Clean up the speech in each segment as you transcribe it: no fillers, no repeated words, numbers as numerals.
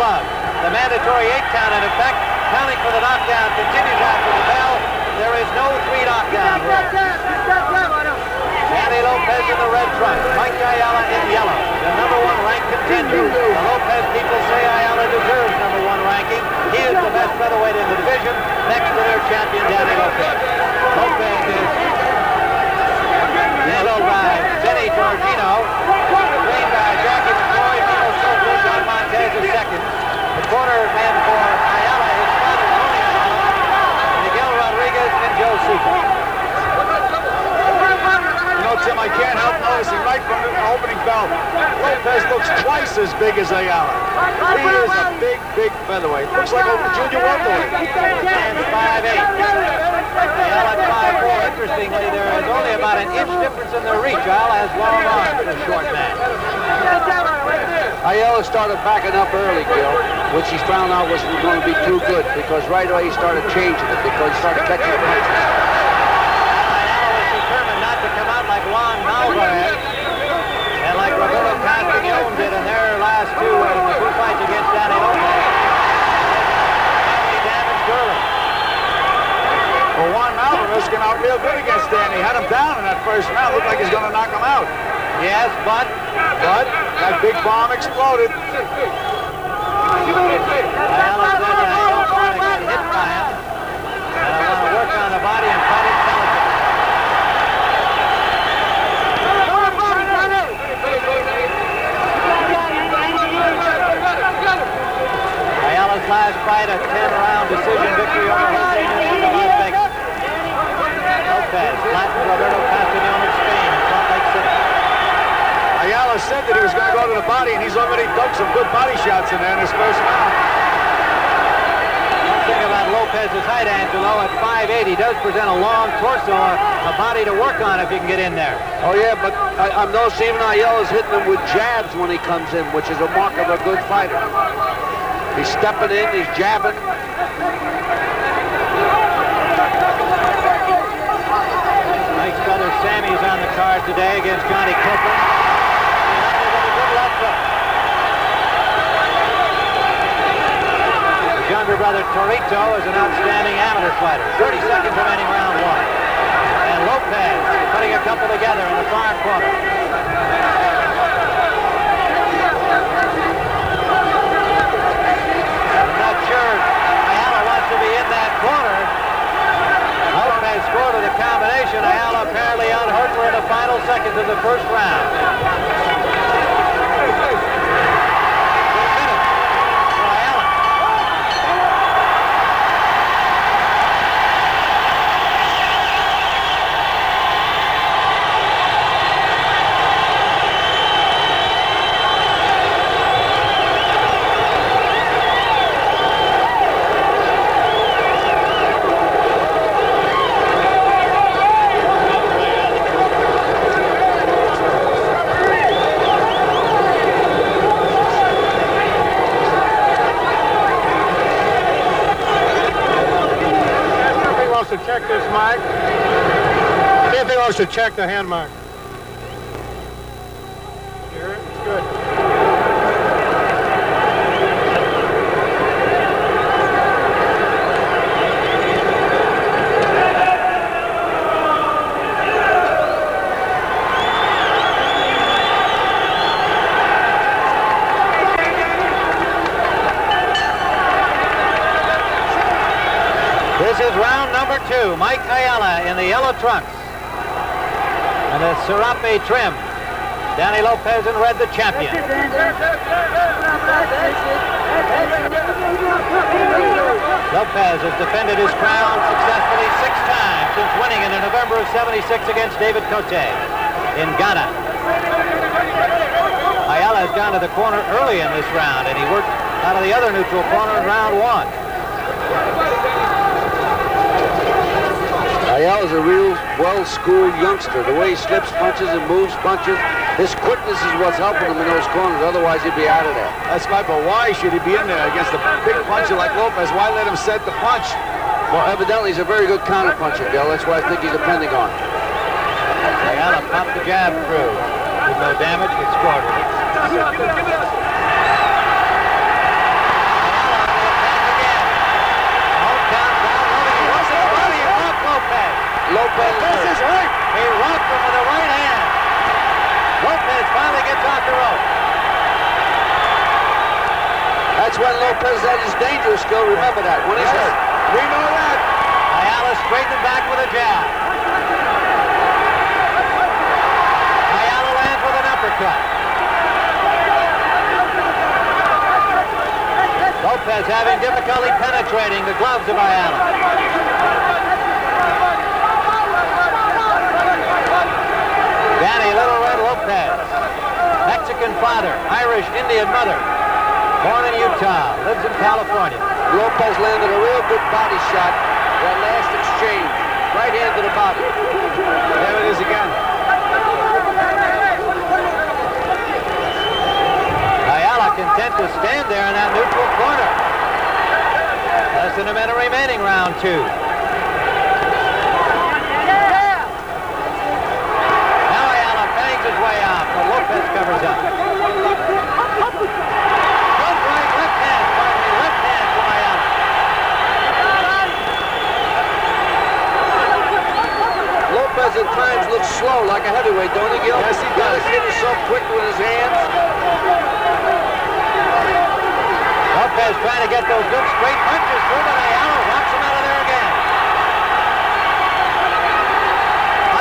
glove. The mandatory 8 count in effect. Counting for the knockdown continues after the bell. There is no 3 knockdown rule. Danny Lopez in the red trunks. Mike Ayala in yellow. The #1 ranked contender. The Lopez people say Ayala deserves #1 ranking. He is the best featherweight in the division, next to their champion Danny Lopez. Lopez is handled by Benny Torgino, trained by Jackie McCoy, Nino Soto, John Montez is second. The corner man for Ayala is Father Tony Ayala, Miguel Rodriguez, and Joe Seaton. You know, Tim, I can't help noticing right from the opening bell, Lopez looks twice as big as Ayala. He is a big, big featherweight. Looks like a junior welterweight. Stands 5'8". Ayala at 5'4". Interestingly, there is only about an inch difference in the reach. Ayala has long arms for a short man. Ayala started backing up early, Gil, which he found out was going to be too good, because right away he started changing it, because he started catching the punches. Ayala was determined not to come out like Juan Malvarez and like Roberto Castagnone did in their last two fights against Danny Lopez. He damaged early. Well, Juan Malvarez came out real good against Danny. Had him down in that first round. Looked like he's going to knock him out. Yes, but that big bomb exploded. Ayala said that I don't want to get hit by him, and I want to work on the body and fight intelligently. Ayala's last fight, a 10-round decision victory over Jose Nunes in Las Vegas. Lopez flattened Roberto Castagnone of Spain in Salt Lake City. Ayala said that he was going to go to the body, and he's already dug some good body shots in there in his first round. One thing about Lopez's height, Angelo, at 5'8", he does present a long torso, a body to work on if you can get in there. Oh, yeah, but I'm noticing even Ayala's hitting him with jabs when he comes in, which is a mark of a good fighter. He's stepping in, he's jabbing. Mike's brother Sammy's on the card today against Johnny Copeland. He landed with a good left hook. His younger brother Torito is an outstanding amateur fighter. 30 seconds remaining round 1. And Lopez putting a couple together in the far corner. I'm not sure Ayala wants to be in that corner. Lopez scored with a combination. Ayala apparently unhurt. We're in the final seconds of the first round. 2 minutes for Ayala. To check this, Mike. See if he wants to check the hand mark. Sure, it's good. This is round number 2. Mike Ayala in the yellow trunks and the serape trim. Danny Lopez in red, the champion. Lopez has defended his crown successfully 6 times since winning it in November of '76 against David Cote in Ghana. Ayala has gone to the corner early in this round, and he worked out of the other neutral corner in round 1. Ayala's a real well-schooled youngster. The way he slips punches and moves punches, his quickness is what's helping him in those corners. Otherwise, he'd be out of there. That's right, but why should he be in there against a big puncher like Lopez? Why let him set the punch? Well, evidently, he's a very good counter puncher, Bill. That's why I think he's depending on. Ayala popped the jab through with no damage, but scored with it. That's when Lopez had his dangerous skill. Remember that. When he's hurt. We know that. Ayala straightened back with a jab. Ayala lands with an uppercut. Lopez having difficulty penetrating the gloves of Ayala. Danny Little Red Lopez, Mexican father, Irish Indian mother, born in Utah, lives in California. Lopez landed a real good body shot that last exchange. Right hand to the body. There it is again. Ayala content to stand there in that neutral corner. Less than a minute remaining, round 2. Now Ayala bangs his way out, but Lopez covers up. Good right, left hand from Ayala. Lopez at times looks slow like a heavyweight, don't he, Gil? Yes, he does. He's hitting so quick with his hands. Lopez trying to get those good straight punches through, but Ayala knocks him out of there again.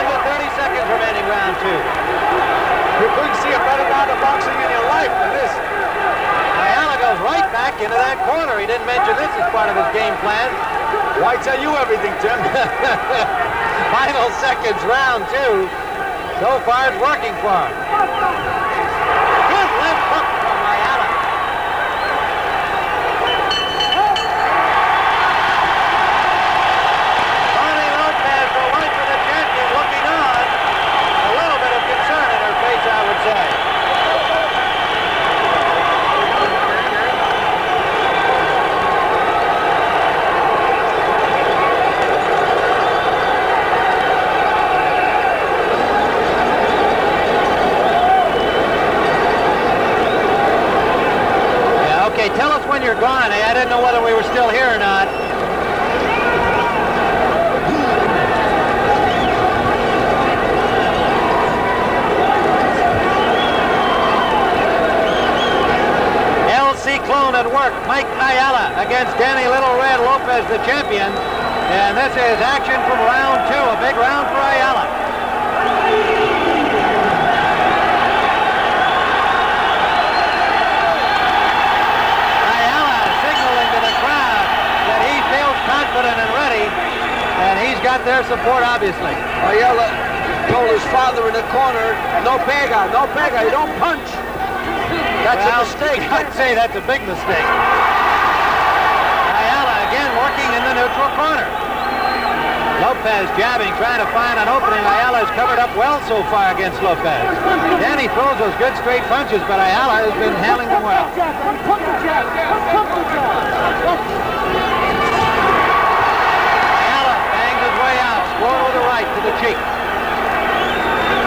Under 30 seconds remaining, round 2. You couldn't see a better round of boxing in your life than this. Ayala goes right back into that corner. He didn't mention this as part of his game plan. Why tell you everything, Tim? Final seconds, round 2. So far, it's working for him. Good left hook from Ayala. Tony Lopez, the wife of the champion, looking on. A little bit of concern in her face, I would say. Okay, tell us when you're gone. I didn't know whether we were still here or not. LC Clone at work. Mike Ayala against Danny Little Red Lopez, the champion. And this is action from round 2. A big round for Ayala. Confident and ready, and he's got their support, obviously. Ayala told his father in the corner, no pega, you don't punch. That's a mistake. I'd say that's a big mistake. Ayala again working in the neutral corner. Lopez jabbing, trying to find an opening. Ayala has covered up well so far against Lopez. Danny throws those good straight punches, but Ayala has been handling them well. Blow to the right to the cheek.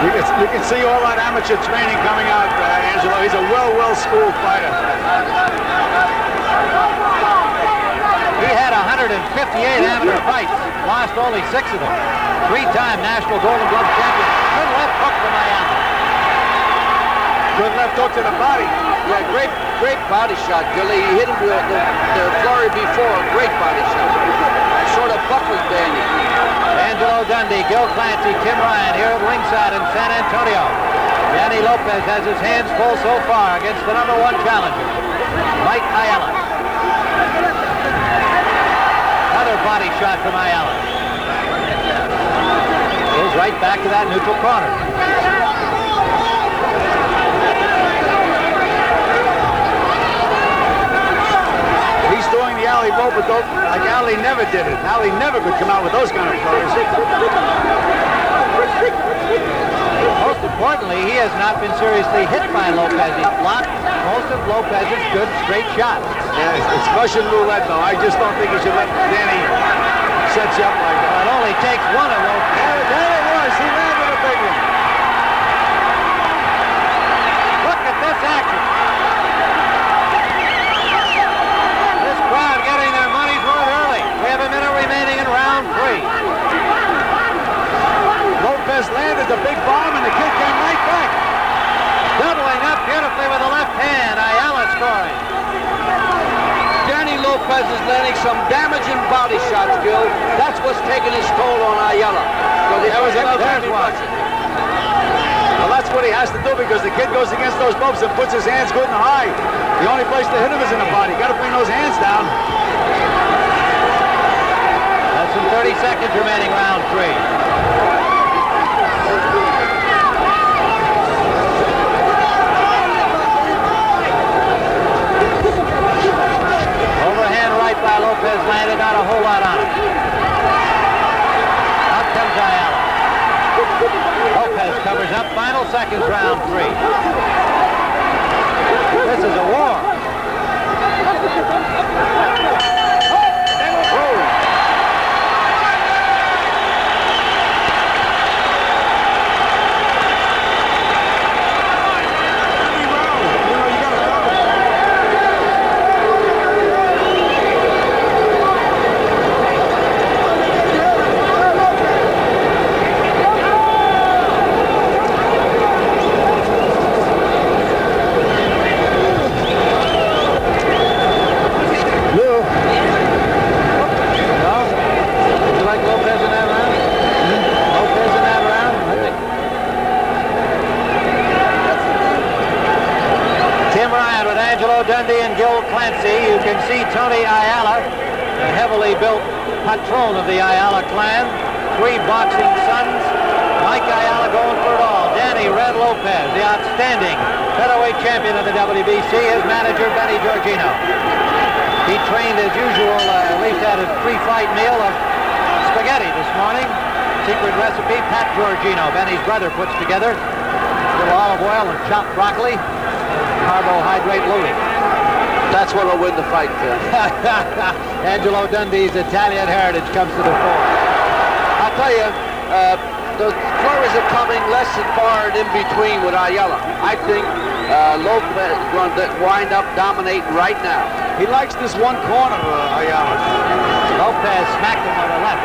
You can see all that amateur training coming out, Angelo. He's a well-schooled fighter. He had 158 amateur fights, lost only 6 of them. 3-time National Golden Glove champion. Good left hook from Ayala. Good left hook to the body. Yeah, great body shot, Billy. He hit him with the flurry before. Great body shot. Sort of buckled Danny. Angelo Dundee, Gil Clancy, Tim Ryan here at ringside in San Antonio. Danny Lopez has his hands full so far against the #1 challenger, Mike Ayala. Another body shot from Ayala. Goes right back to that neutral corner. He's doing the alley rope, but like Ali never did it. Ali never could come out with those kind of throws. Most importantly, he has not been seriously hit by Lopez. He's blocked most of Lopez's good straight shots. Yeah, it's Russian roulette, though. I just don't think he should let Danny set you up like that. It only takes one of those. There it was. He landed a big one. Look at this action. This crowd getting their money's worth early. We have a minute remaining in round 3. Lopez landed the big bomb, and the kid came right back. Doubling up beautifully with the left hand. Ayala scoring. Lopez is landing some damaging body shots, Gil. That's what's taking his toll on Ayala. There's one. Well, that's what he has to do because the kid goes against those ropes and puts his hands good and high. The only place to hit him is in the body. You got to bring those hands down. Less than 30 seconds remaining, round 3. Overhand right by Lopez, landed not a whole lot on it. Out comes Ayala. Lopez covers up, final seconds, round 3. This is a war. Dundee and Gil Clancy. You can see Tony Ayala, the heavily built patron of the Ayala clan. 3 boxing sons. Mike Ayala going for it all. Danny Red Lopez, the outstanding featherweight champion of the WBC. His manager, Benny Giorgino. He trained as usual, at least had a pre-fight meal of spaghetti this morning. Secret recipe, Pat Giorgino, Benny's brother, puts together. A little olive oil and chopped broccoli. Carbohydrate loading. That's what'll win the fight, Phil. Angelo Dundee's Italian heritage comes to the fore. I'll tell you, the flurries are coming less and far and in between with Ayala. I think Lopez is going to wind up dominating right now. He likes this one corner, Ayala. Lopez smacked him on the left.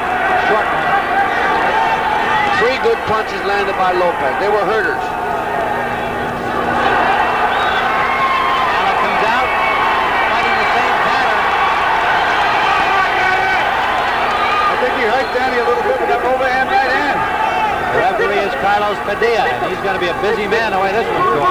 Short one. 3 good punches landed by Lopez. They were hurters. Danny a little bit with that overhand right hand. The referee is Carlos Padilla, and he's going to be a busy man the way this one's going.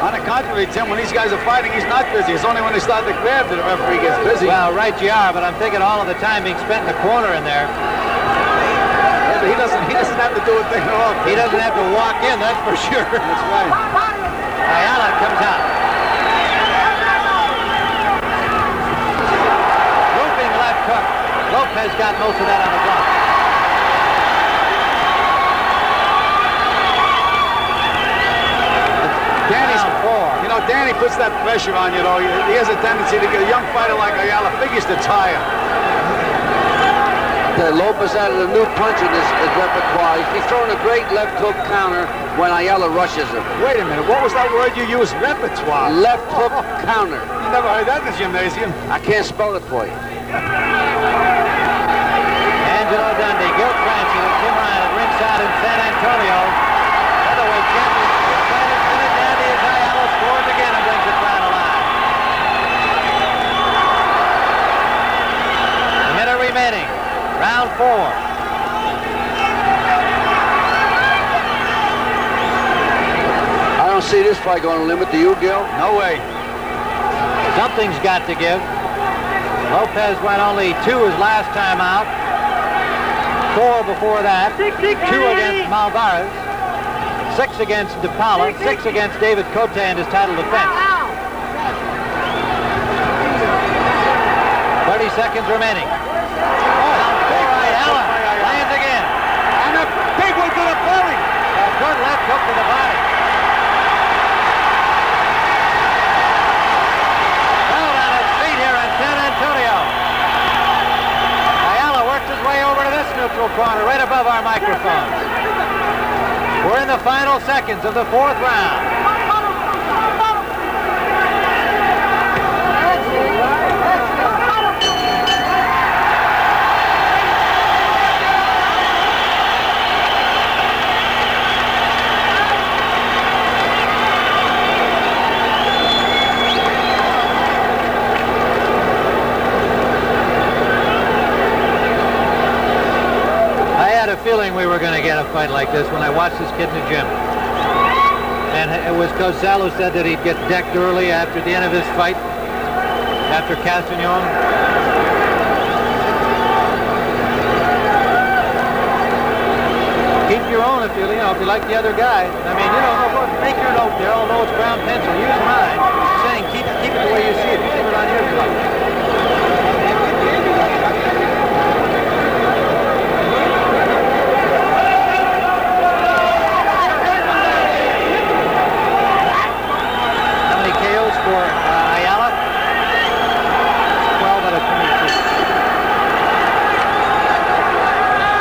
On the contrary, Tim, when these guys are fighting, he's not busy. It's only when they start to grab that the referee gets busy. Well, right you are, but I'm thinking all of the time being spent in the corner in there. Yeah, but he doesn't have to do a thing at all. He doesn't have to walk in, that's for sure. That's right. Ayala comes out. Looping left hook. Lopez got most of that on the block. Danny's, you know, Danny puts that pressure on you, though. He has a tendency to get a young fighter like Ayala figures to tire. Lopez added a new punch in his repertoire. He's throwing a great left hook counter when Ayala rushes him. Wait a minute, what was that word you used? Repertoire? Left hook counter. You never heard that in the gymnasium. I can't spell it for you. Angelo Dundee, Gil Clancy with Tim Ryan at ringside in San Antonio. Featherweight champion. Dandy as Ayala scores again and brings the crowd alive. A minute remaining. Round 4. I don't see this fight going to limit. Do you, Gil? No way. Something's got to give. Lopez went only 2 his last time out. 4 before that. 2 against Malvarez. 6 against DePaula. 6 against David Cote in his title defense. 30 seconds remaining. Ayala lands again. And a big one to the belly. A good left hook to the body. Held on its feet here in San Antonio. Ayala works his way over to this neutral corner right above our microphones. We're in the final seconds of the 4th round. we were going to get a fight like this when I watched this kid in the gym. And it was because Salo said that he'd get decked early after the end of his fight, after Castagnon. Keep your own if you like the other guy. I mean, make your note there, although it's brown pencil. Use mine. I'm saying keep it the way you see it. Keep it on your clock. How many KOs for Ayala? 12 out of 22.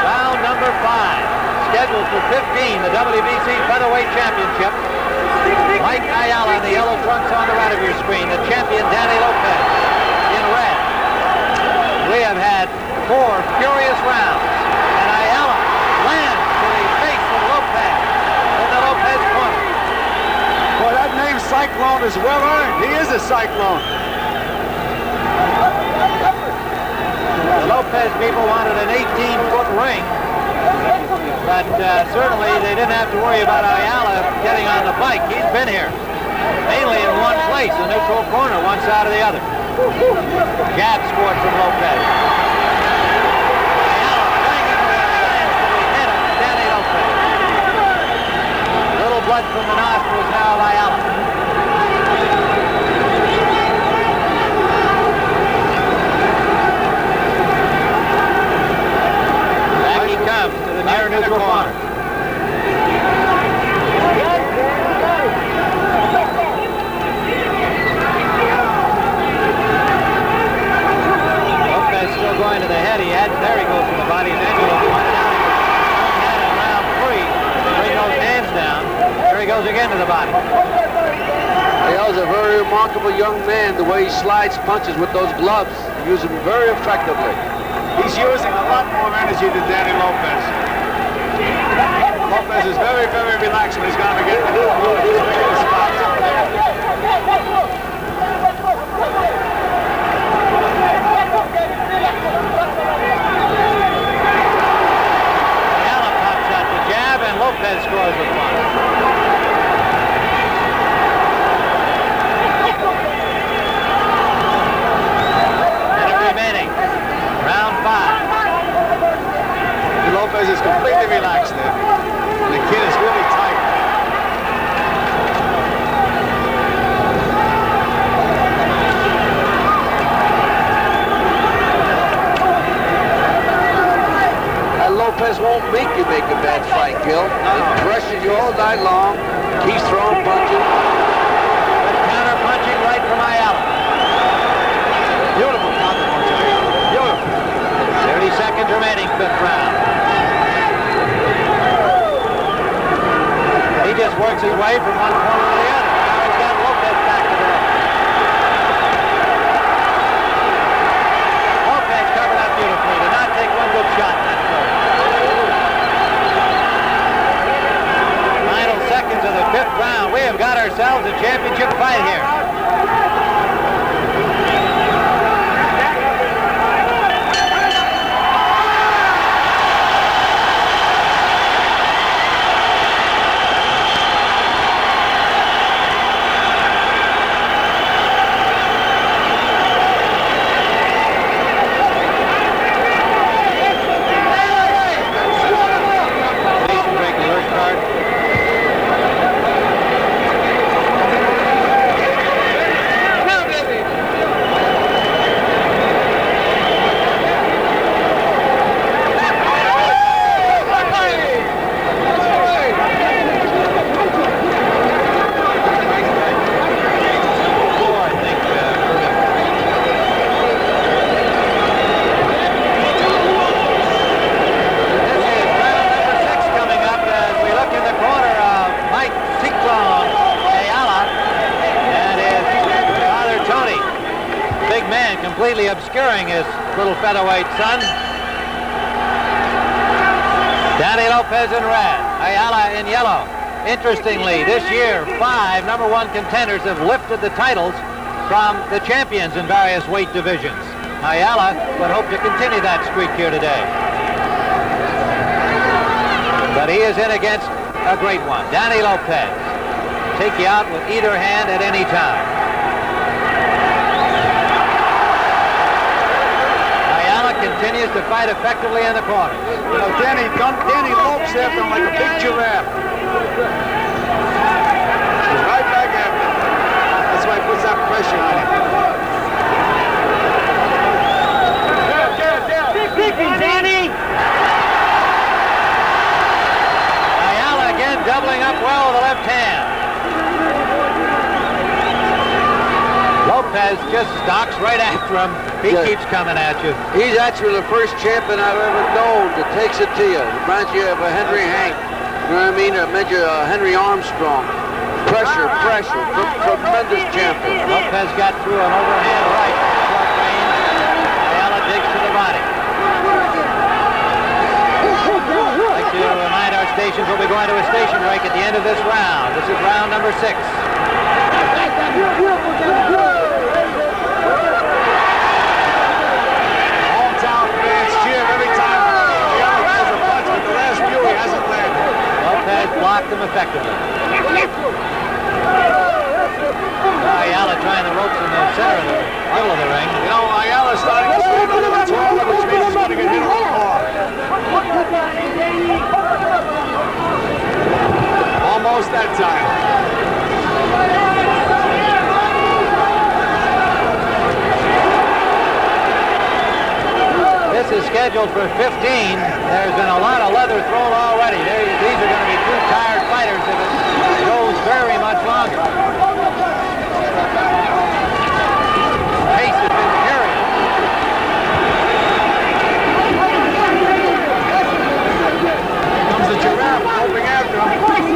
Round number 5. Scheduled for 15, the WBC Featherweight Championship. Mike Ayala in the yellow trunks on the right of your screen. The champion, Danny Lopez, in red. We have had 4 furious rounds. And Ayala lands to the face of Lopez in the Lopez corner. Boy, that name Cyclone is well earned. He is a cyclone. The Lopez people wanted an 18-foot ring. But certainly they didn't have to worry about Ayala getting on the bike. He's been here, mainly in one place, the neutral corner, one side or the other. Jab scored from Lopez. Ayala banging lands to the head of Danny Lopez. Little blood from the nostrils now of Ayala. Back he comes to the near neutral corner. Lopez still going to the head. There he goes from the body. And Angelo pointed out he had in round 3. Bring those hands down. There he goes again to the body. Ayala's a very remarkable young man, the way he slides punches with those gloves. He uses them very effectively. He's using a lot more energy than Danny Lopez. Lopez is very, very relaxed when he's going to get into the spots. Ayala pops out the jab, and Lopez scores with one. Minute remaining. Round 5. Lopez is completely relaxed there. And the kid is really tight. Lopez won't make you make a bad fight, Gil. He pressures you all night long, keeps throwing punches. Counter punching right from Ayala. Beautiful counter punching. Beautiful. 30 seconds remaining, 5th round. He just works his way from one corner to the other. Now he's got Lopez back to the ring. Lopez covered up beautifully. Did not take one good shot in that throw. Final seconds of the 5th round. We have got ourselves a championship fight here. Completely obscuring his little featherweight son. Danny Lopez in red, Ayala in yellow. Interestingly, this year, 5 #1 contenders have lifted the titles from the champions in various weight divisions. Ayala would hope to continue that streak here today. but he is in against a great one. Danny Lopez. Take you out with either hand at any time. Ayala continues to fight effectively in the corners. You know, Danny lopes after him like a big giraffe. He's right back after him. That's why he puts that pressure on him. Danny! Ayala again doubling up well with the left hand. Lopez just stalks right after him. He keeps coming at you. He's actually the first champion I've ever known that takes it to you. Reminds you of a Henry Hank. You know what I mean? Or maybe a Henry Armstrong. Pressure. Tremendous champion. Lopez got through an overhand right. Short range. Ayala digs to the body. I'd like to remind our stations we'll be going to a station break at the end of this round. This is round number 6. Hometown fans cheer every time Ayala throws a punch, but the last few he hasn't landed. Lopez blocked him effectively. Ayala trying the ropes in the center of the middle of the ring. You know, Ayala's starting to stand a little taller, which means he's going to get hit a little hard. Almost that time. This is scheduled for 15. There's been a lot of leather thrown already. These are going to be two tired fighters if it goes very much longer. The pace has been furious. Here comes the giraffe hoping after him. And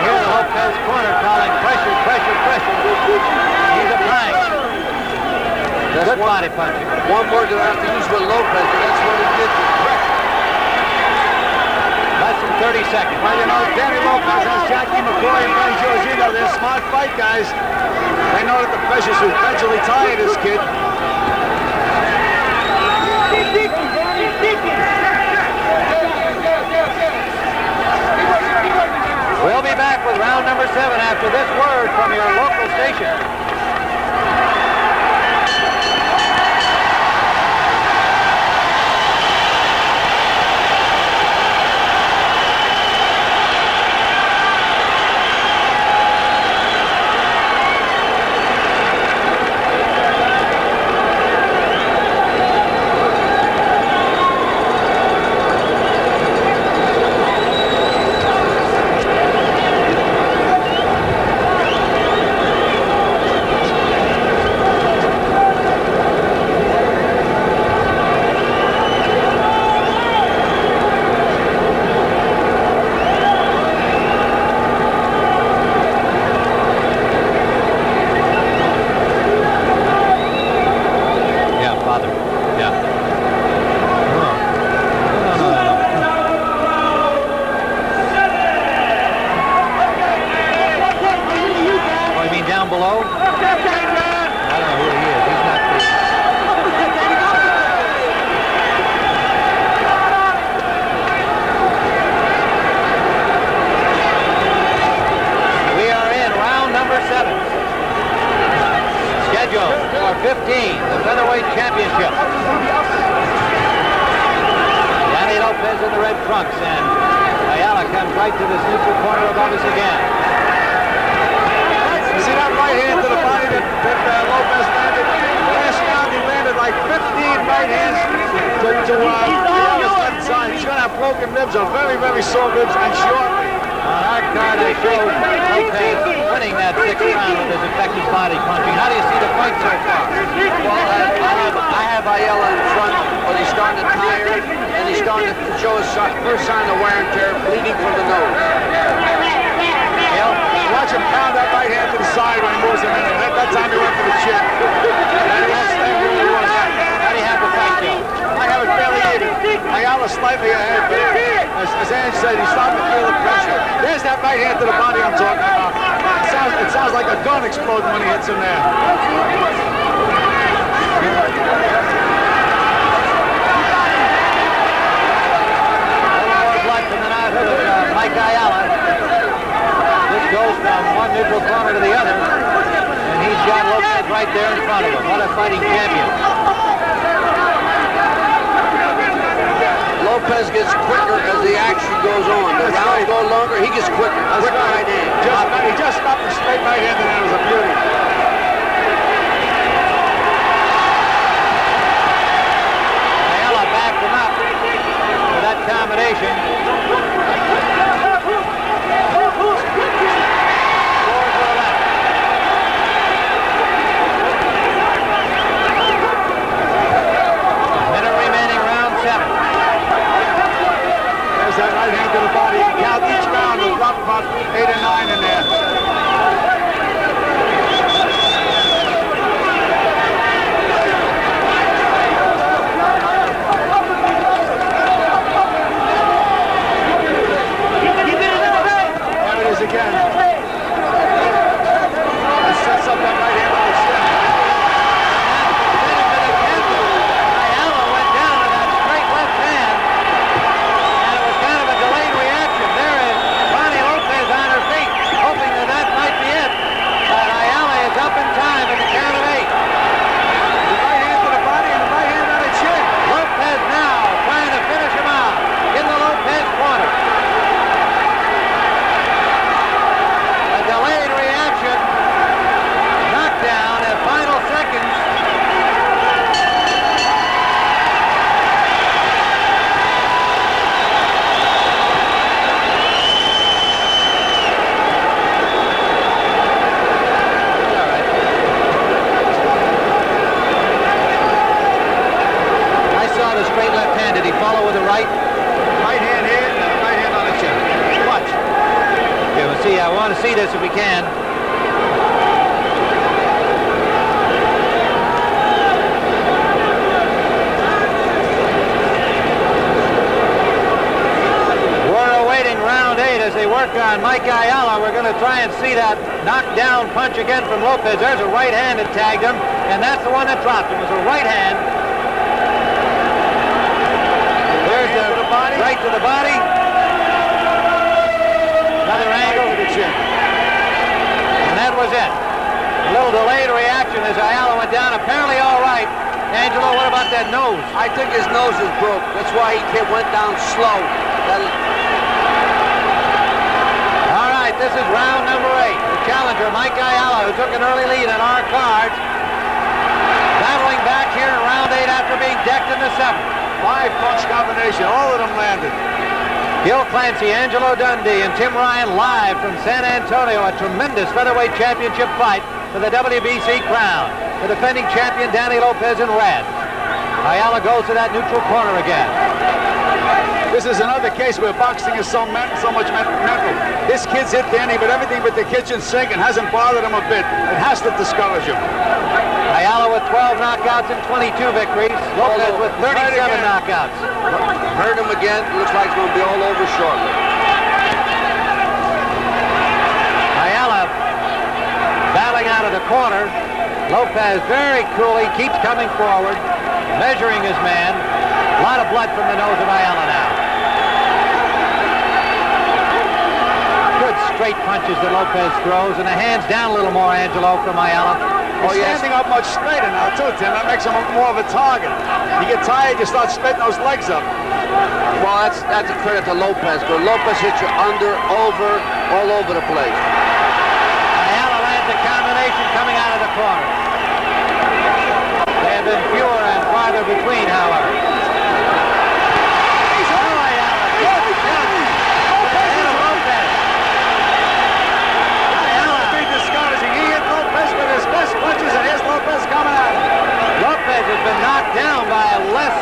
here the Lopez corner calling pressure. He's applying. Good body punching. One word that I have to use with Lopez, and that's what he did with pressure. Less than 30 seconds. Well, you know, Danny Lopez has Jackie McCoy and Ben Giorgino. They're smart fight guys. They know that the pressure should eventually tire this kid. We'll be back with round number 7 after this word from your local station. For 15, the Featherweight Championship. Danny Lopez in the red trunks, and Ayala comes right to this neutral corner above us again. You see that right hand to the body that Lopez landed? Last round he landed like 15 right hands to Ayala's left side. He's going to have broken ribs, or very, very sore ribs, and shortly. On our card, I showed Lopez winning that 6th round with his effective body punching. How do you see the fight so far? Well, I have Ayala in front, but he's starting to tire, and he's starting to show his first sign of wear and tear, bleeding from the nose. Watch him pound that right hand to the side when he moves him in. That time he went for the chin. And he won't stay where he was. How do you have the fight, Joe? I have it fairly even. Ayala slightly ahead, but as Ange said, he's starting to feel the pressure. There's that right hand to the body I'm talking about. It sounds like a gun exploding when he hits him there. Mike Ayala. This goes from one neutral corner to the other, and he's got Lopez right there in front of him. What a fighting champion. Lopez gets quicker as the action goes on. The rounds go longer, he gets quicker. Quicker right hand. He just stopped the straight right hand, and that was a beauty. Ayala backed him up for that combination. Minute remaining, round 7. There's that right hand to the body. You can count each round. We'll drop about 8 or 9 in there. There it is again. That sets up that right hand on the chin. Ayala went down to that straight left hand, and it was kind of a delayed reaction. There is Bonnie Lopez on her feet, hoping that that might be it. But Ayala is up in time at the count of 8. The right hand to the body and the right hand on the chin. Lopez now trying to finish him out in the Lopez corner. A delayed reaction, knockdown at final seconds. All right. I saw the straight left hand. Did he follow with the right? Right hand here and the right hand on the chin. Watch. Okay, we'll see. I want to see this if we can. We're awaiting round 8 as they work on Mike Ayala. We're going to try and see that knockdown punch again from Lopez. There's a right hand that tagged him, and that's the one that dropped him. It was a right hand. There's the right to the body. Another angle to the chin. And that was it. A little delayed reaction as Ayala went down. Apparently all right. Angelo, what about that nose? I think his nose is broke. That's why he went down slow. All right, this is round number 8. The challenger, Mike Ayala, who took an early lead on our cards, battling back here in round 8 after being decked in the 7th. 5-punch combination. All of them landed. Gil Clancy, Angelo Dundee, and Tim Ryan live from San Antonio. A tremendous featherweight championship fight for the WBC crown. The defending champion, Danny Lopez, in red. Ayala goes to that neutral corner again. This is another case where boxing is so much mental. This kid's hit Danny with everything but the kitchen sink and hasn't bothered him a bit. It has to discourage him. Ayala with 12 knockouts and 22 victories. Lopez with 37 knockouts. Hurt him again. Looks like it's going to be all over shortly. Ayala battling out of the corner. Lopez very coolly keeps coming forward, measuring his man. A lot of blood from the nose of Ayala now. Good straight punches that Lopez throws, and the hands down a little more, Angelo, from Ayala. He's standing up much straighter now, too, Tim. That makes him more of a target. You get tired, you start splitting those legs up. Well, that's a credit to Lopez, because Lopez hits you under, over, all over the place. Ayala lands a combination coming out of the corner. They have been fewer and farther between, however. Lopez has been knocked down by less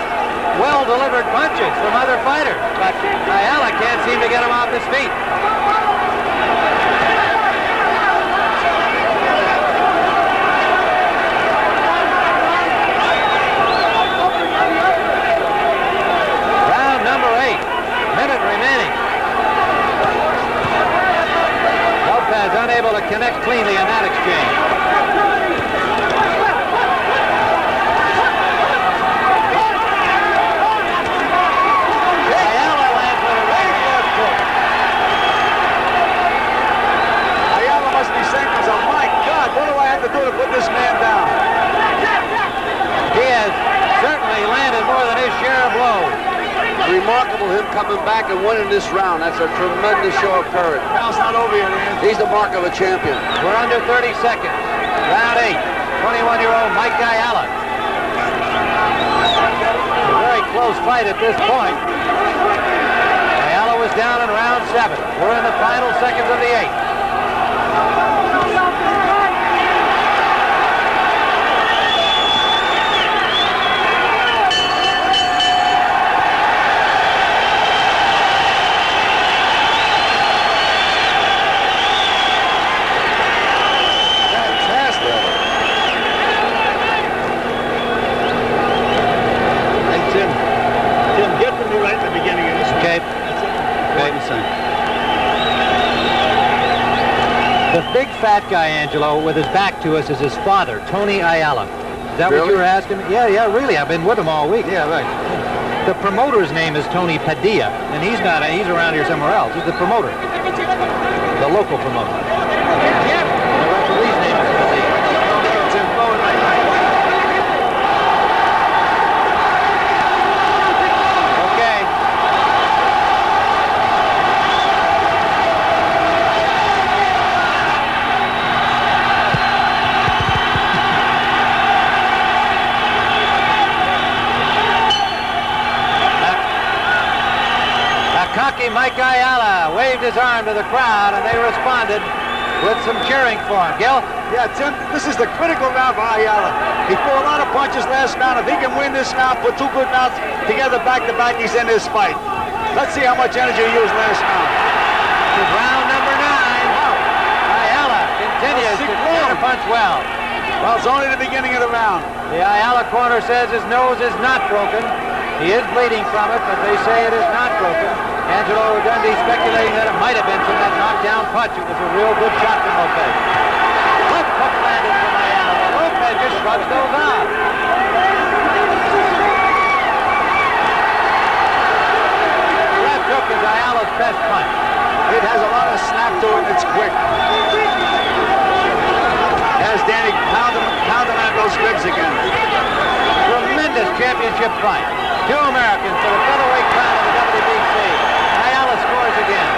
well-delivered punches from other fighters, but Ayala can't seem to get him off his feet. Round number 8, minute remaining. Lopez unable to connect cleanly in that exchange. him coming back and winning this round. That's a tremendous show of courage. Round's not over yet, Ann. He's the mark of a champion. We're under 30 seconds. Round 8. 21-year-old Mike Ayala. A very close fight at this point. Ayala was down in round 7. We're in the final seconds of the 8th. The big fat guy, Angelo, with his back to us is his father, Tony Ayala. Is that what you were asking me? Yeah, really. I've been with him all week. Yeah, right. The promoter's name is Tony Padilla, and he's around here somewhere else. He's the promoter. The local promoter. The referee's name is Padilla. Cocky Mike Ayala waved his arm to the crowd, and they responded with some cheering for him. Gil? Yeah, Tim, this is the critical round for Ayala. He threw a lot of punches last round. If he can win this round, put 2 good rounds together back-to-back, he's in this fight. Let's see how much energy he used last round. To round number 9. Wow. Ayala continues to counterpunch well. Well, it's only the beginning of the round. The Ayala corner says his nose is not broken. He is bleeding from it, but they say it is not broken. Angelo Dundee speculating that it might have been from that knockdown punch. It was a real good shot from Lopez. Left hook landed from Ayala. Lopez just shrugs those off. The left hook is Ayala's best punch. It has a lot of snap to it. It's quick. As Danny pounding on those ribs again. Tremendous championship fight. 2 Americans for the featherweight crown of the WBC. Ayala scores again.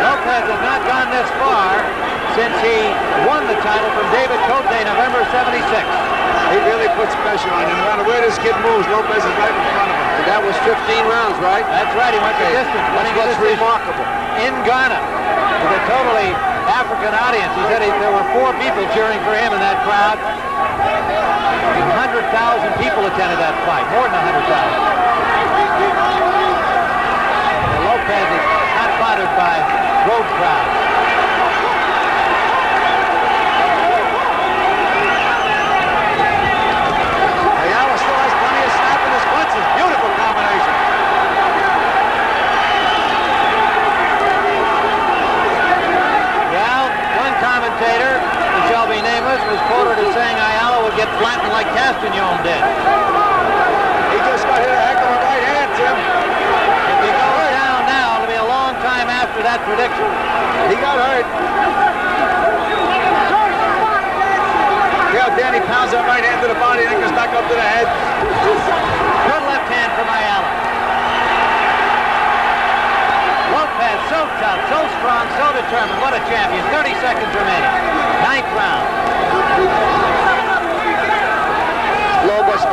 Lopez has not gone this far since he won the title from David Cote, November '76. He really puts pressure on him. No matter where this kid moves, Lopez is right in front of him. And that was 15 rounds, right? That's right. He went the distance. That's remarkable. In Ghana, with a totally African audience. He said there were 4 people cheering for him in that crowd. 100,000 people attended that fight. More than 100,000. Lopez is not bothered by road crowds. Ayala still has plenty of snap in his punches. Beautiful combination. Well, one commentator, who shall be nameless, was quoted as saying Ayala would get flattened like Castagnon did. He just got hit a heck of a right hand, Tim. If he goes down now, it'll be a long time after that prediction. He got hurt. Yeah, Danny pounds that right hand to the body and then goes back up to the head. Good left hand from Ayala. Lopez, so tough, so strong, so determined. What a champion. 30 seconds remaining. 9th round. Lopez.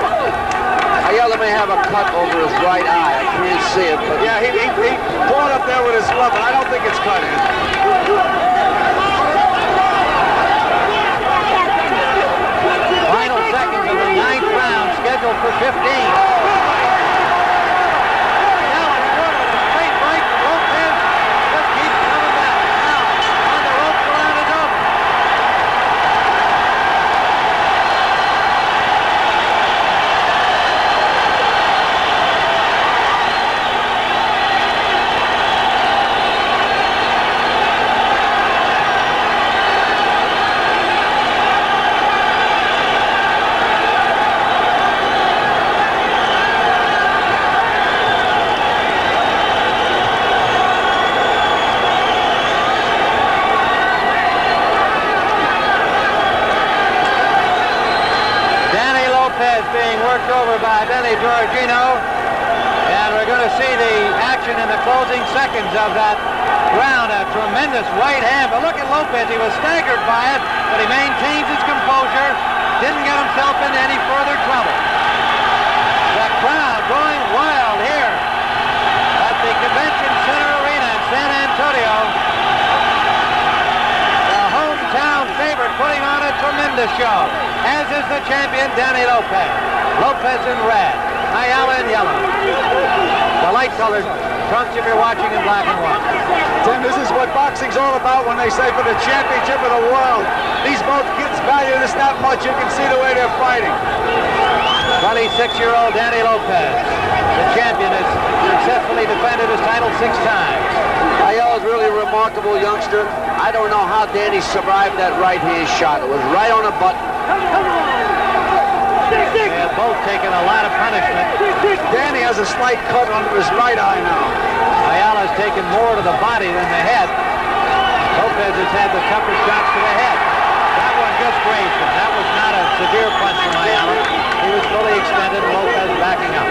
Ayala may have a cut over his right eye. I can't see it, but Yeah, he pulled up there with his glove, but I don't think it's cut in. Final seconds of the 9th round, scheduled for 15. over by Benny Giorgino. And we're going to see the action in the closing seconds of that round. A tremendous right hand. But look at Lopez. He was staggered by it, but he maintains his composure. Didn't get himself into any further trouble. The crowd going wild here at the Convention Center Arena in San Antonio. The hometown favorite putting on a tremendous show, as is the champion, Danny Lopez. Lopez in red, Ayala in yellow. The light-colored trunks if you're watching in black and white. Tim, this is what boxing's all about when they say for the championship of the world. These both kids value this that much. You can see the way they're fighting. 26-year-old Danny Lopez, the champion, has successfully defended his title 6 times. Ayala's really a remarkable youngster. I don't know how Danny survived that right hand shot. It was right on a button. They have both taken a lot of punishment. Danny has a slight cut under his right eye now. Ayala's taken more to the body than the head. Lopez has had the tougher shots to the head. That one just grazed him. That was not a severe punch from Ayala. He was fully extended, and Lopez backing up.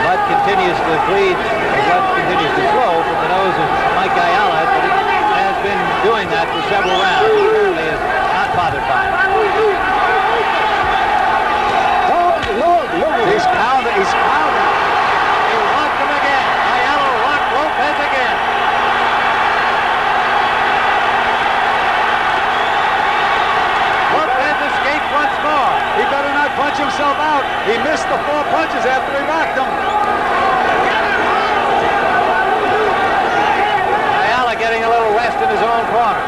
Blood continues to bleed. Blood continues to flow from the nose of Mike Ayala, but he has been doing that for several rounds. He apparently is not bothered by it. He's pounding. He's pounding. He rocked him again. Ayala rocked Lopez again. Lopez escaped once more. He better not punch himself out. He missed the 4 punches after he rocked him. Ayala getting a little rest in his own corner.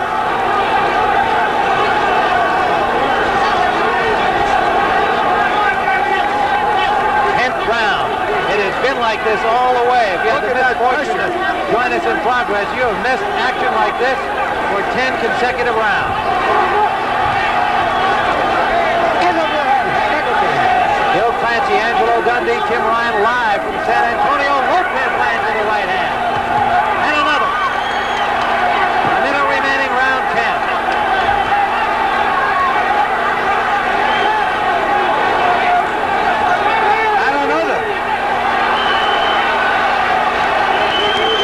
10th round. It has been like this all the way. If you have the misfortune to join us in progress, you have missed action like this for 10 consecutive rounds. Bill Clancy, Angelo Dundee, Tim Ryan live from San Antonio. Lopez lands in the right hand. And another. A minute remaining, round 10. And another.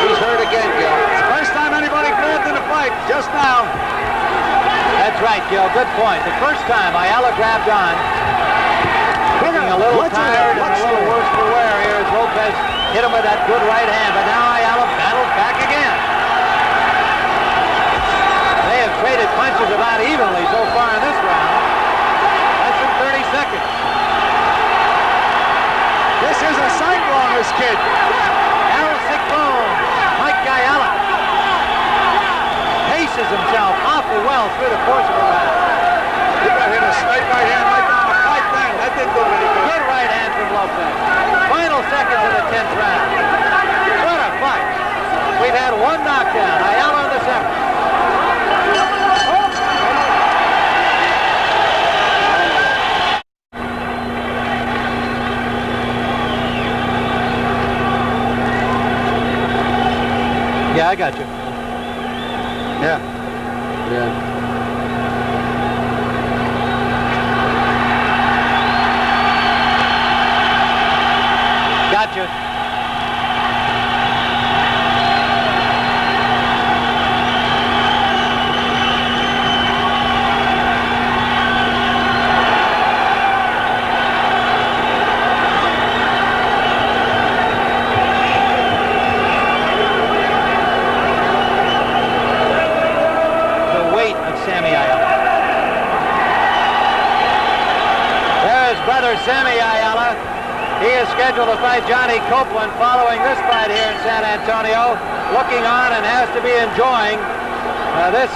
He's hurt again, Gil. It's the first time anybody grabbed in a fight, just now. That's right, Gil. Good point. The first time Ayala grabbed on, looking a little tired and a little worse for wear here as Lopez hit him with that good right hand. But now Ayala battles back again. They have traded punches about evenly so far in this round. Less than 30 seconds. This is a cycle on this kid. El Ciclone, Mike Ayala, paces himself awfully well through the course of the round. He got hit a straight right hand right down the pipe then. That didn't do any good. Good right hand from Lopez. Final seconds of the 10th round. What a fight. We've had one knockdown. Ayala in the 7th. Yeah, I got you. Yeah. Yeah. Gotcha. The weight of Sammy Ayala. There's brother Sammy Ayala. He is scheduled to fight Johnny Copeland following this fight here in San Antonio. Looking on and has to be enjoying this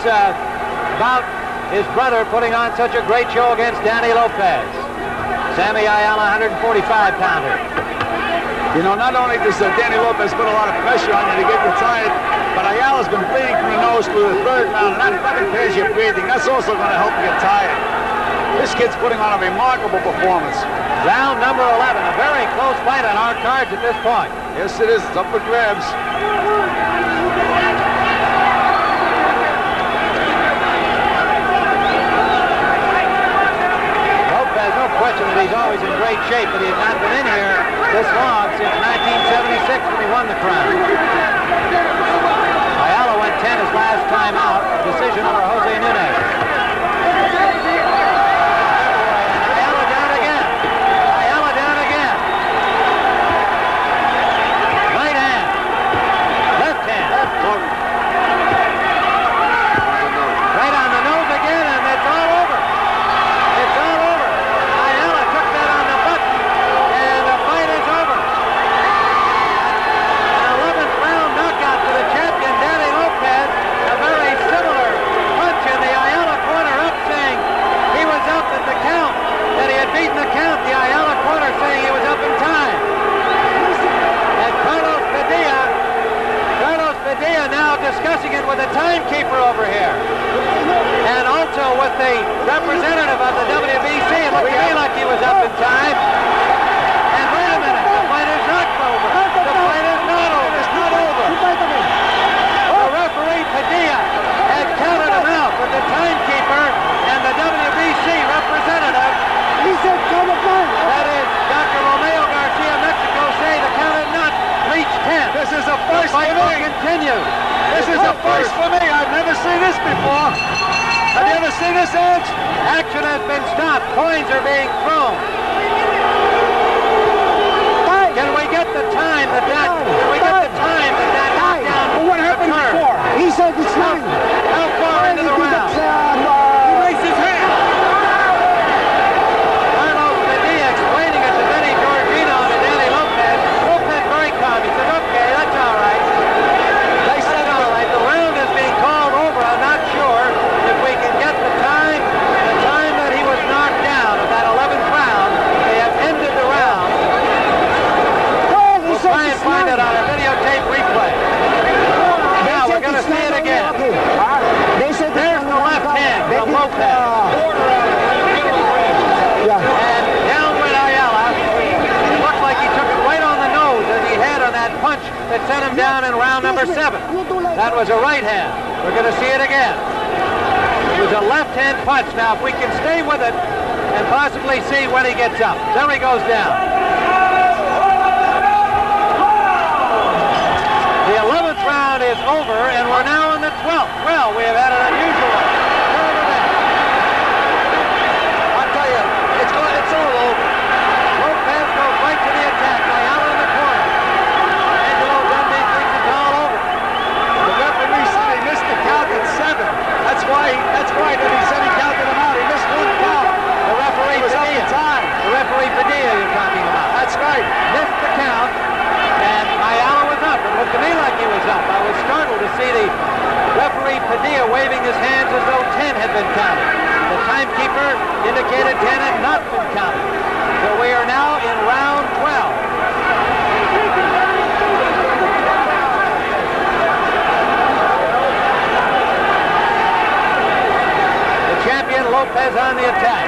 bout. His brother putting on such a great show against Danny Lopez. Sammy Ayala, 145-pounder. You know, not only does Danny Lopez put a lot of pressure on you to get you tired, but Ayala's been bleeding from the nose through the 3rd round, and that impairs your breathing. That's also going to help you get tired. This kid's putting on a remarkable performance. Round number 11, a very close fight on our cards at this point. Yes, it is. It's up for grabs. Lopez, no question, mentioned that he's always in great shape, but he had not been in here this long since 1976 when he won the crown. Ayala went 10 his last time out, decision over Jose Nunez. Ayala down again. Ayala down again. Right hand. Left hand. Right on the nose again, and it's all over. It's all over. Ayala took that on the button, and the fight is over. An 11th round knockout for the champion, Danny Lopez. A very similar punch in the Ayala corner up, saying he was up at the count, that he had beaten the count. The Ayala corner saying he was up in time. And Carlos Padilla now discussing it with the timekeeper over here. And also with the representative of the WBC. It looked to me like he was up in time. And wait a minute, the fight is not over. The fight is not over. It's not over. The referee Padilla had counted him out, but the timekeeper and the WBC representative, that is Dr. Romeo Garcia, Mexico, say the count had not reached 10. This is a first for me. Continue. This is a first for me. I've never seen this before. Have you ever seen this, Edge? Action has been stopped. Coins are being thrown. Can we get the time that knockdown What happened occurred? before? He said it's 9. How far into the round? He raised his hand. Carlos Padilla explaining it to Benny Georgino and to Danny Lopez. Lopez very calm. He said, okay, that's all right. They said, all right, the round is being called over. I'm not sure if we can get the time that he was knocked down of that 11th round. They have ended the round. We'll try and find it on a videotape replay. Now we're going to see it again. There's the left hand from Lopez. And down went Ayala. It looked like he took it right on the nose as he had on that punch that sent him down in round number 7. That was a right hand. We're going to see it again. It was a left hand punch. Now if we can stay with it and possibly see when he gets up. There he goes down. The 11th round is over, and we're now in the 12th. Well, we have had an unusual one. I'll tell you, it's all over. Lopez goes right to the attack. Ayala in the corner. Angelo Dundee thinks it's all over. The referee said he missed the count at 7. That's why he said he counted him out. He missed one count. The referee was up in Padilla. time. The referee Padilla you're talking about. That's right. Missed the count, and Ayala was up. It looked to me like he was up. I was startled to see the referee Padilla waving his hands as though 10 had been counted. The timekeeper indicated 10 had not been counted. So we are now in round 12. The champion Lopez on the attack.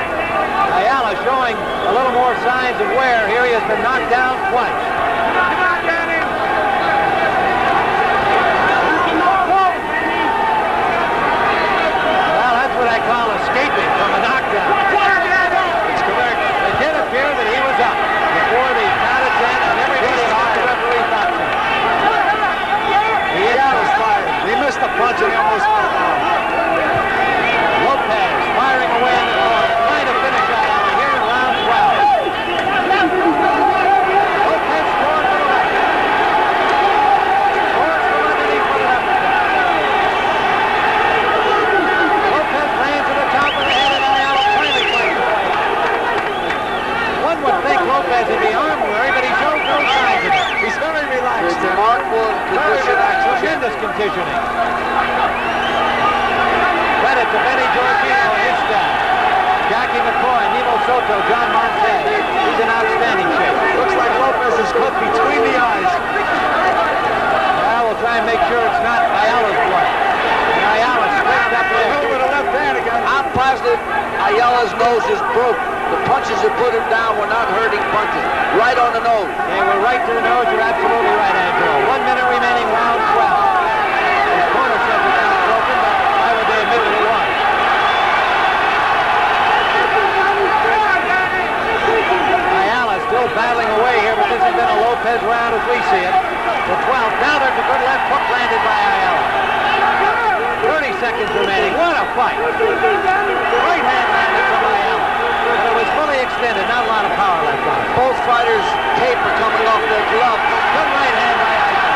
Ayala showing a little more signs of wear. Here he has been knocked down twice. Come on, Danny. Well, that's what I call escaping from a knockdown. It's correct. It did appear that he was up before the count of 10, and everybody thought the referee thought so. He was fired. He missed the punch and he almost fell down. Lopez firing away in the corner, trying to finish Ayala here in round 12. Lopez scored for the left. Scores from underneath for the left. Lopez lands at the top of the head, and Ayala finally fights away. One would think Lopez would be arm weary, but he shows no signs of it. He's very relaxed. It's remarkable condition action. Tremendous conditioning. Credit to Benny Georgino and his staff. Jackie McCoy, Nemo Soto, John Monte. He's in outstanding shape. Looks like Lopez is cut between the eyes. Well, we'll try and make sure it's not Ayala's blood. And Ayala scraped up there. With a left hand again. I'm positive Ayala's nose is broke. The punches that put him down were not hurting punches. Right on the nose. They were right to the nose. You're absolutely right, Angelo. 1 minute remaining, round 12. His corner says it's not broken, but why would they admit that it was? Lopez round as we see it. The 12th. Now there's a good left hook landed by Ayala. 30 seconds remaining. What a fight. Right hand landed from Ayala. But it was fully extended. Not a lot of power left on it. Both fighters' tape are coming off their gloves. Good right hand by Ayala.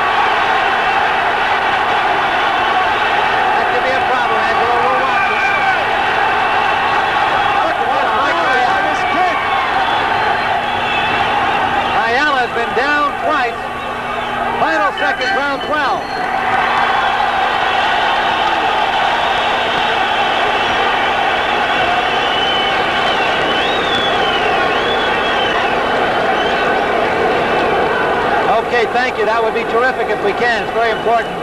That could be a problem, Angelo. We'll watch it. Look at what Mike Ayala. Ayala has been down twice. Final seconds, round 12. Okay, thank you. That would be terrific if we can. It's very important.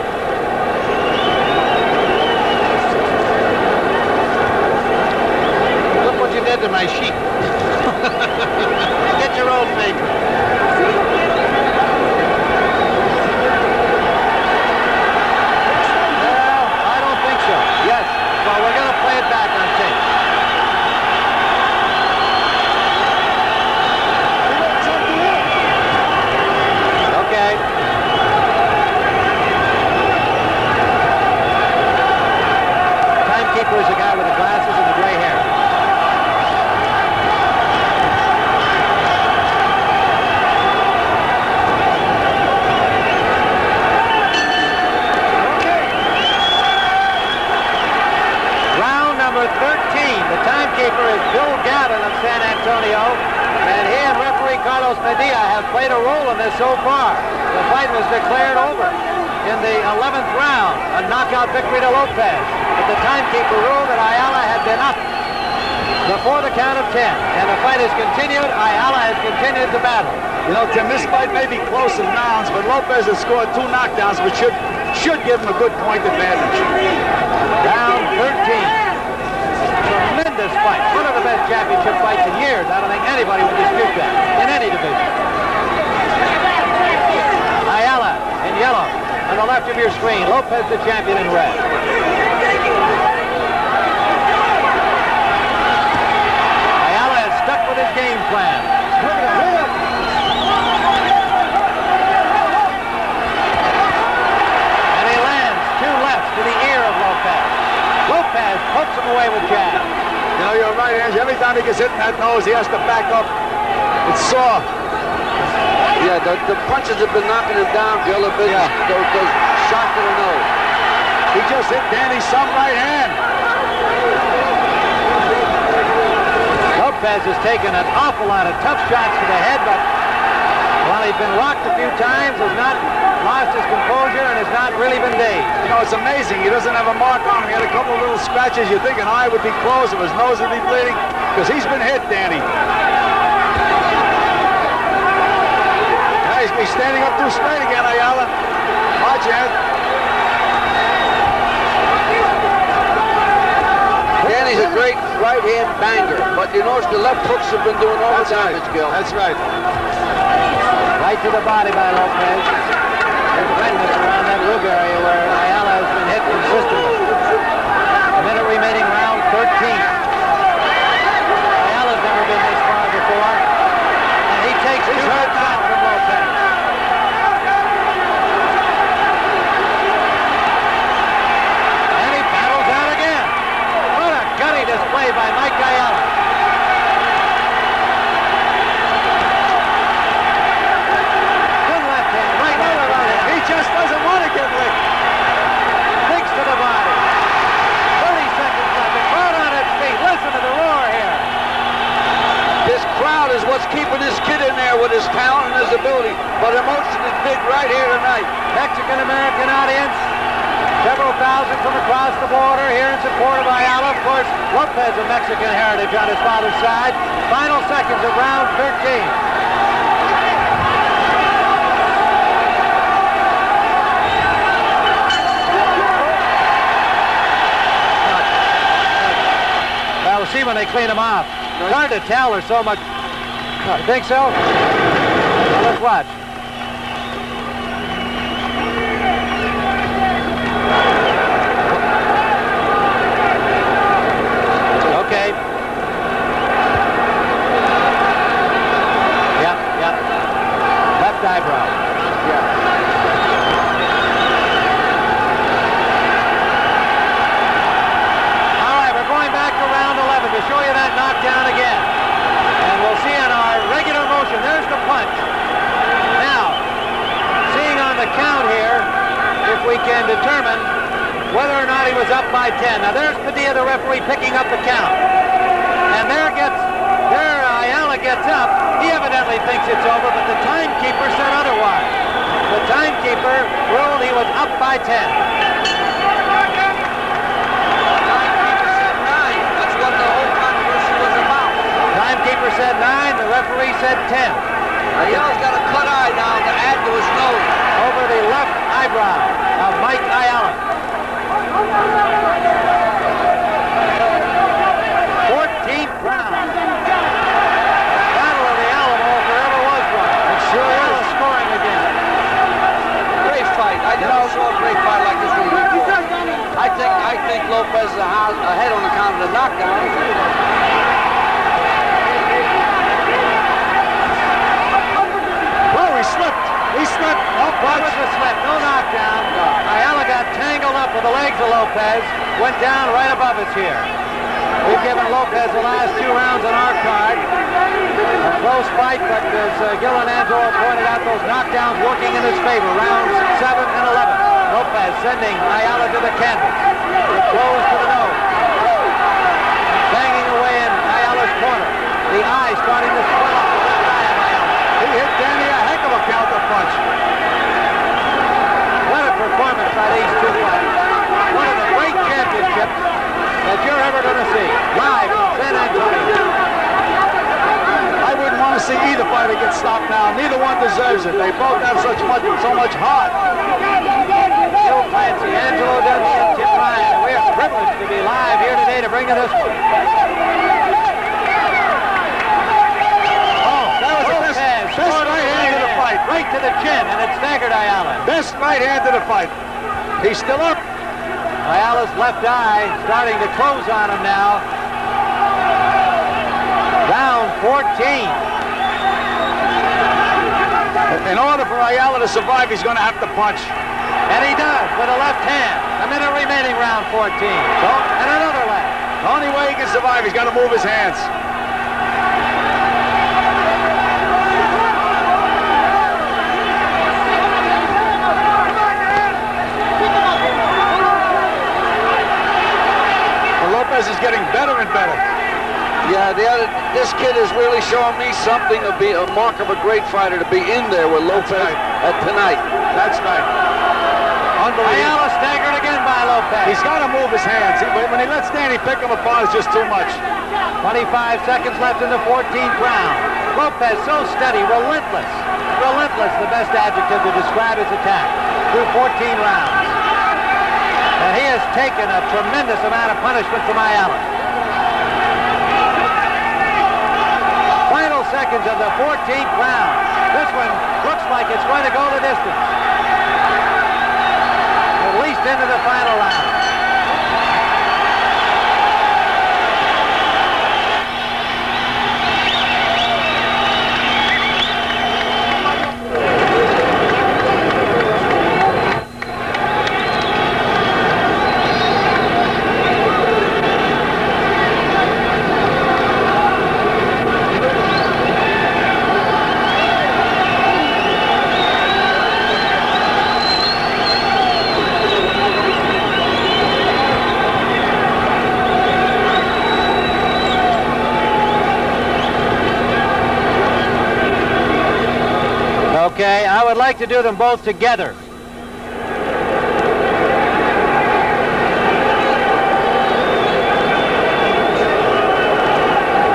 Look what you did to my sheet. Get your own paper. Well, I don't think so. Yes. Well, we're going to play it back on tape. Okay. Timekeeper is the guy with the glasses and the gray hair. Round number 13. The timekeeper is Bill Gavin of San Antonio, and he and referee Carlos Medina have played a role in this so far. The fight was declared over in the 11th round, a knockout victory to Lopez. But the timekeeper ruled that Ayala had been up before the count of 10, and the fight has continued. Ayala has continued the battle. You know, Tim, this fight may be close in rounds, but Lopez has scored 2 knockdowns, which should give him a good point advantage. Round 13. Tremendous fight. One of the best championship fights in years. I don't think anybody would dispute that in any division. Ayala in yellow on the left of your screen. Lopez the champion in red. Ayala has stuck with his game plan. And he lands 2 lefts to the ear of Lopez. Lopez pokes him away with jab. You know, you're right, Ange. Every time he gets hit in that nose, he has to back up. It's sore. Yeah, the punches have been knocking him down, Bill, a bit. Yeah. Those shots to the nose. He just hit Danny some right hand. Lopez has taken an awful lot of tough shots to the head, but while he's been rocked a few times, has not lost his composure and has not really been dazed. You know, it's amazing. He doesn't have a mark on him. He had a couple of little scratches. You'd think an eye would be closed or his nose would be bleeding, because he's been hit, Danny. Now he's standing up too straight again, Ayala. Watch it. Danny's a great right-hand banger, but you notice the left hooks have been doing all the damage, Gil. That's right. Right to the body by Lopez. There's redness around that rib area where Ayala has been hit consistently. A minute remaining, round 13. Ayala's never been this far before. And he takes 2 hard shots from Lopez. And he battles out again. What a gutty display by Mike Ayala. Just doesn't want to get licked. Thinks to the body. 30 seconds left. The crowd on its feet. Listen to the roar here. This crowd is what's keeping this kid in there with his talent and his ability. But emotion is big right here tonight. Mexican-American audience. Several thousand from across the border here in support of Ayala. Of course, Lopez of Mexican heritage on his father's side. Final seconds of round 13. We'll see when they clean them off. It's hard to tell. There's so much. You think so? Well, let's watch. Okay. Yep. Left eyebrow. can determine whether or not he was up by 10. Now there's Padilla, the referee, picking up the count. And there Ayala gets up. He evidently thinks it's over, but the timekeeper said otherwise. The timekeeper ruled he was up by 10. That's what the whole controversy was about. Timekeeper said 9, the referee said 10. Ayala's got a cut eye now to add to his nose. Over the left eyebrow of Mike Ayala. 14th round. Battle of the Alamo if there ever was one. It sure is. Scoring again. Great fight. I never saw a great fight like this one before. I think Lopez is ahead on account of the knockdown. He slipped. He slipped. What was the slip? No knockdown. Ayala got tangled up with the legs of Lopez. Went down right above us here. We've given Lopez the last 2 rounds on our card. A close fight, but as Gil and Angelo pointed out, those knockdowns working in his favor. Rounds 7 and 11. Lopez sending Ayala to the canvas. The close to the nose. Banging away in Ayala's corner. The eye starting to swell up the left eye of Ayala. He hit Danny a heck of a counter punch. What a performance by these two fighters. One of the great championships that you're ever going to see. Live from San Antonio. I wouldn't want to see either fighter get stopped now. Neither one deserves it. They both have so much heart. Joe Clancy, Angelo Dundee, and Tim Ryan. We are privileged to be live here today to bring you this one. Best right hand of the fight. Right to the chin, and it staggered Ayala. Best right hand of the fight. He's still up. Ayala's left eye starting to close on him now. Down 14. In order for Ayala to survive, he's going to have to punch. And he does with a left hand. A minute remaining, round 14. And another left. The only way he can survive, he's got to move his hands. Lopez is getting better and better. Yeah, this kid is really showing me something to be a mark of a great fighter to be in there with Lopez at tonight. That's right. Unbelievable. Ayala staggered again by Lopez. He's got to move his hands. When he lets Danny pick him apart, it's just too much. 25 seconds left in the 14th round. Lopez so steady, relentless. Relentless, the best adjective to describe his attack. Through 14 rounds. And he has taken a tremendous amount of punishment from Ayala. Final seconds of the 14th round. This one looks like it's going to go the distance. At least into the final round. Okay, I would like to do them both together.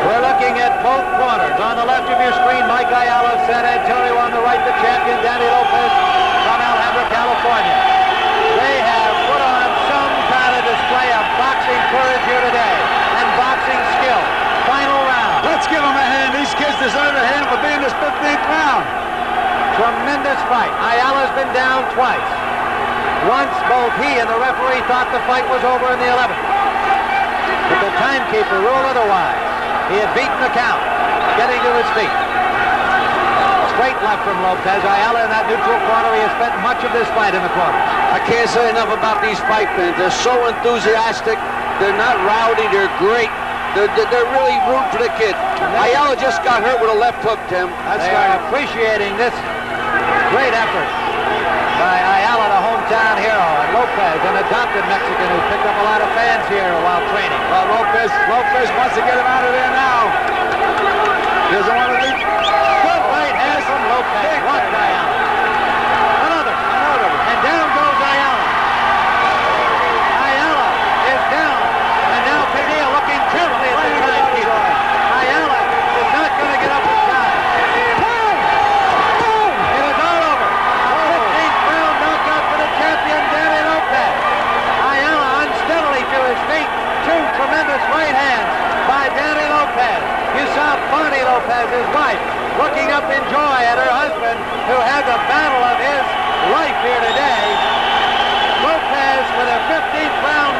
We're looking at both corners. On the left of your screen, Mike Ayala of San Antonio. On the right, the champion, Danny Lopez from Alhambra, California. They have put on some kind of display of boxing courage here today and boxing skill. Final round. Let's give him a hand. These kids deserve a hand for being this 15th round. Tremendous fight. Ayala's been down twice. Once both he and the referee thought the fight was over in the 11th. But the timekeeper ruled otherwise. He had beaten the count, getting to his feet. Straight left from Lopez. Ayala in that neutral corner. He has spent much of this fight in the corners. I can't say enough about these fight fans. They're so enthusiastic. They're not rowdy. They're great. They're really rooting for the kid. Ayala just got hurt with a left hook, Tim. That's right. Appreciating this great effort by Ayala, the hometown hero. And Lopez, an adopted Mexican who picked up a lot of fans here while training. Well, Lopez wants to get him out of there now. He doesn't want to leave. Good right hand from Lopez. Watch Ayala. Another. And down goes Ayala. Ayala is down. And now Padilla looking carefully at the timekeeper. Ayala is not going to get up in time. Boom! Boom! It is all over. A 15th round knockout for the champion, Danny Lopez. Ayala unsteadily to his feet. Two tremendous right hands by Danny Lopez. You saw FOTY Lopez, his wife, looking up in joy at her husband, who had the battle of his life here today. Lopez with a 15th round